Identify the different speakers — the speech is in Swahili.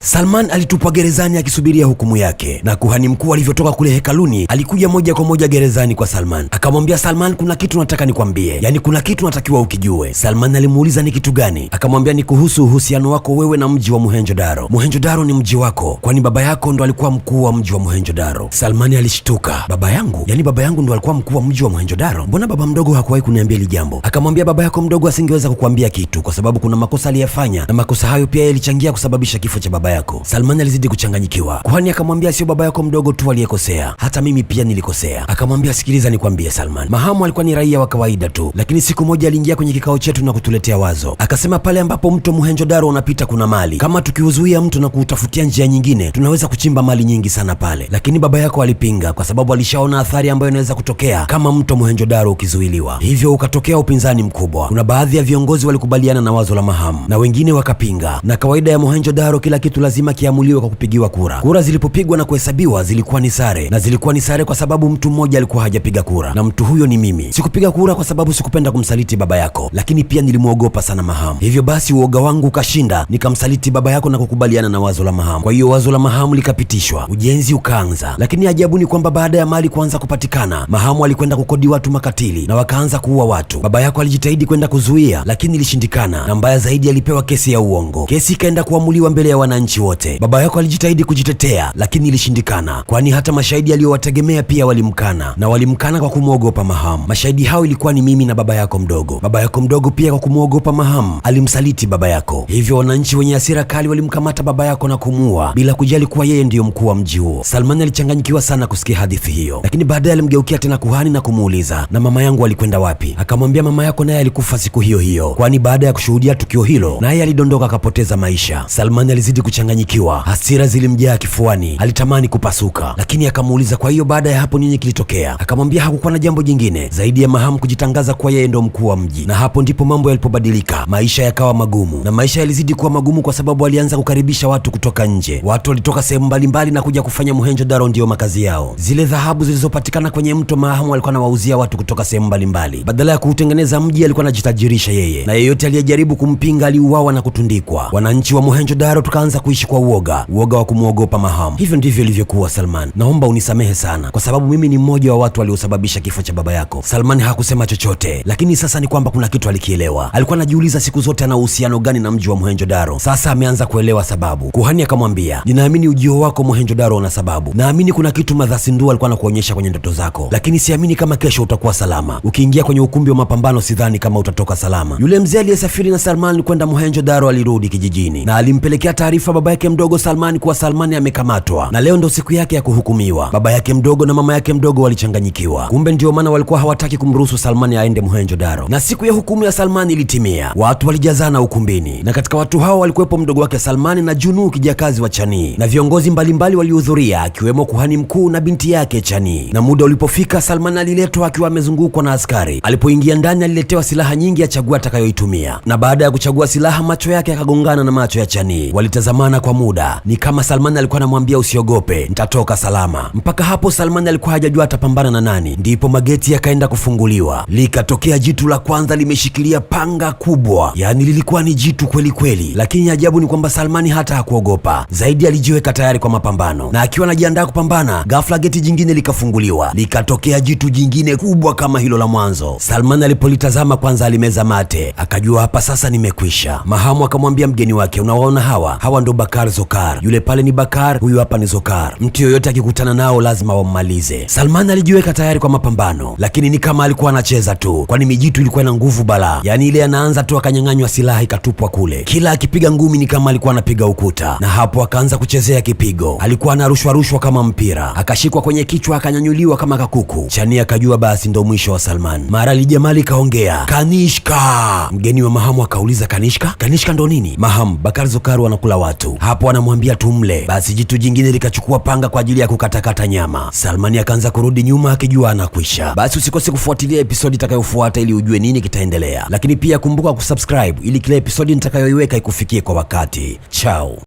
Speaker 1: Salman alitupwa gerezani akisubiria hukumu yake, na kuhani mkuu alivyotoka kule hekaluni alikuja moja kwa moja gerezani kwa Salman. Akamwambia Salman, kuna kitu nataka nikwambie, yani kuna kitu natakiwa ukijue. Salman alimuuliza ni kitu gani? Akamwambia ni kuhusu uhusiano wako wewe na mji wa Mohenjo-Daro. Mohenjo-Daro ni mji wako, kwani baba yako ndo alikuwa mkuu wa mji wa Mohenjo-Daro. Salman alishtuka. Baba yangu? Yani baba yangu ndo alikuwa mkuu wa mji wa Mohenjo-Daro? Mbona baba mdogo hakuwahi kuniambia hili jambo? Akamwambia baba yako mdogo asingeweza kukuambia kitu kwa sababu kuna makosa aliyafanya, na makosa hayo pia yalichangia kusababisha kifo cha baba yako. Salman alizidi kuchanganyikiwa. Kuhani akamwambia sio baba yako mdogo tu aliyekosea, hata mimi pia nilikosea. Akamwambia sikiliza nikwambie Salman, Mahamu alikuwa ni raia wa kawaida tu, lakini siku moja aliingia kwenye kikao chetu na kutuletea wazo. Akasema pale ambapo mto Mohenjo-Daro unapita kuna mali, kama tukiuzuia mto na kuutafutia njia nyingine tunaweza kuchimba mali nyingi sana pale. Lakini baba yako alipinga kwa sababu alishaona athari ambayo inaweza kutokea kama mto Mohenjo-Daro ukizuiliwa. Hivyo ukatokea upinzani mkubwa. Kuna baadhi ya viongozi walikubaliana na wazo la Mahamu na wengine wakapinga, na kawaida ya Mohenjo-Daro kila kitu lazima kiamuliwe kwa kupigiwa kura. Kura zilipopigwa na kuhesabiwa zilikuwa ni sare, na zilikuwa ni sare kwa sababu mtu mmoja alikuwa hajapiga kura, na mtu huyo ni mimi. Sikupiga kura kwa sababu sikupenda kumsaliti baba yako, lakini pia nilimuogopa sana Mahamu. Hivyo basi uoga wangu ukashinda, nikamsaliti baba yako na kukubaliana na wazo la Mahamu. Kwa hiyo wazo la Mahamu likapitishwa, ujenzi ukaanza. Lakini ajabu ni kwamba baada ya mali kuanza kupatikana, Mahamu alikwenda kukodi watu makatili na wakaanza kuua watu. Baba yako alijitahidi kwenda kuzuia, lakini ilishindikana, na mbaya zaidi alipewa kesi ya uongo. Kesi ikaenda kuamuliwa mbele ya wananchi wote. Baba yako alijitahidi kujitetea, lakini ilishindikana, kwani hata mashahidi aliyowategemea pia walimkana, na walimkana kwa kumwogopa Mahamu. Mashahidi hao ilikuwa ni mimi na baba yako mdogo. Baba yako mdogo pia kwa kumwogopa Mahamu alimsaliti baba yako. Hivyo wananchi wenye hasira kali walimkamata baba yako na kumuua bila kujali kuwa yeye ndiyo mkuu wa mji huo. Salman alichanganyikiwa sana kusikia hadithi hiyo, lakini baadaye alimgeukia tena kuhani na kumuuliza, na mama yangu alikwenda wapi? Akamwambia mama yako naye alikufa siku hiyo hiyo, kwani baada ya kushuhudia tukio hilo naye alidondoka akapoteza maisha. Salman alizidi kuchanganyikiwa, hasira zilimjaa kifuani, alitamani kupasuka. Lakini akamuuliza, kwa hiyo baada ya hapo nini kilitokea? Akamwambia hakukuwa na jambo jingine zaidi ya Mahamu kujitangaza kuwa yeye ndo mkuu wa mji, na hapo ndipo mambo yalipobadilika. Maisha yakawa magumu, na maisha yalizidi kuwa magumu kwa sababu alianza kukaribisha watu kutoka nje. Watu walitoka sehemu mbalimbali na kuja kufanya Mohenjo-Daro ndio makazi yao. Zile dhahabu zilizopatikana kwenye mto, Mahamu alikuwa anawauzia watu kutoka sehemu mbalimbali. Badala ya kuutengeneza mji, alikuwa anajitajirisha yeye, na yeyote aliyejaribu kumpinga aliuawa na kutundikwa. Wananchi wa Mohenjo-Daro tukaanza kuishi kwa uoga wa kumwogopa Mahamu. Hivyo ndivyo ilivyokuwa Salman. Naomba unisamehe sana kwa sababu mimi ni mmoja wa watu waliosababisha kifo cha baba yako. Salman hakusema chochote, lakini sasa ni kwamba kuna kitu alikielewa. Alikuwa anajiuliza siku zote ana uhusiano gani na mji wa Mohenjo-Daro. Sasa ameanza kuelewa sababu. Kuhani akamwambia, ninaamini ujio wako Mohenjo-Daro una sababu. Naamini kuna kitu Madhasindu alikuwa anakuonyesha kwenye ndoto zako, lakini siamini kama kesho utakuwa salama. Ukiingia kwenye ukumbi wa mapambano, sidhani kama utatoka salama. Yule mzee aliyesafiri na Salman kwenda Mohenjo-Daro alirudi kijijini na alimpelekea taarifa baba yake mdogo Salman kuwa Salman amekamatwa na leo ndo siku yake ya kuhukumiwa. Baba yake mdogo na mama yake mdogo walichanganyikiwa. Kumbe ndio maana walikuwa hawataki kumruhusu Salman aende Mohenjo-Daro. Na siku ya hukumu ya Salman ilitimia. Watu walijazana ukumbini, na katika watu hao walikuwepo mdogo wake Salman na Junu, kijakazi wa Chani, na viongozi mbalimbali walihudhuria akiwemo kuhani mkuu na binti yake Chani. Na muda ulipofika, Salman aliletwa akiwa amezungukwa na askari. Alipoingia ndani, aliletewa silaha nyingi achagua atakayoitumia, na baada ya kuchagua silaha, macho yake yakagongana na macho ya Chani. Walitazamana kwa muda, ni kama Salman alikuwa anamwambia usiogope, nitatoka salama. Mpaka hapo Salman alikuwa hajajua atapambana na nani. Ndipo mageti yakaenda kufunguliwa, likatokea jitu la kwanza limeshikilia panga kubwa, yaani lilikuwa ni jitu kweli kweli. Lakini ajabu ni kwamba Salmani hata hakuogopa, zaidi alijiweka tayari kwa mapambano. Na akiwa anajiandaa kupambana, ghafla geti jingine likafunguliwa, likatokea jitu jingine kubwa kama hilo la mwanzo. Salman alipolitazama kwanza alimeza mate, akajua hapa sasa nimekwisha. Mahamu akamwambia mgeni wake, unawaona hawa ndo Bakar Zokar. Yule pale ni Bakar, huyu hapa ni Zokar. Mtu yoyote akikutana nao lazima wammalize. Salman alijiweka tayari kwa mapambano, lakini ni kama alikuwa anacheza tu, kwani mijitu ilikuwa na nguvu balaa. Yaani ile anaanza tu akanyang'anywa silaha ikatupwa kule. Kila akipiga ngumi ni kama alikuwa anapiga ukuta, na hapo akaanza kuchezea kipigo. Alikuwa anarushwa kama mpira, akashikwa kwenye kichwa akanyanyuliwa kama kakuku. Chani akajua basi ndo mwisho wa Salman. Mara Lijamali kaongea, Kanishka. Mgeni wa Mahamu akauliza, Kanishka? Kanishka ndo nini? Mahamu, Bakar Zokar wanakula watu. Hapo anamwambia tumle. Basi jitu jingine likachukua panga kwa ajili ya kukatakata nyama. Salmani akaanza kurudi nyuma akijua anakwisha. Basi usikose kufuatilia episodi itakayofuata ili ujue nini kitaendelea. Lakini pia kumbuka kusubscribe ili kila episodi nitakayoiweka ikufikie kwa wakati. Ciao.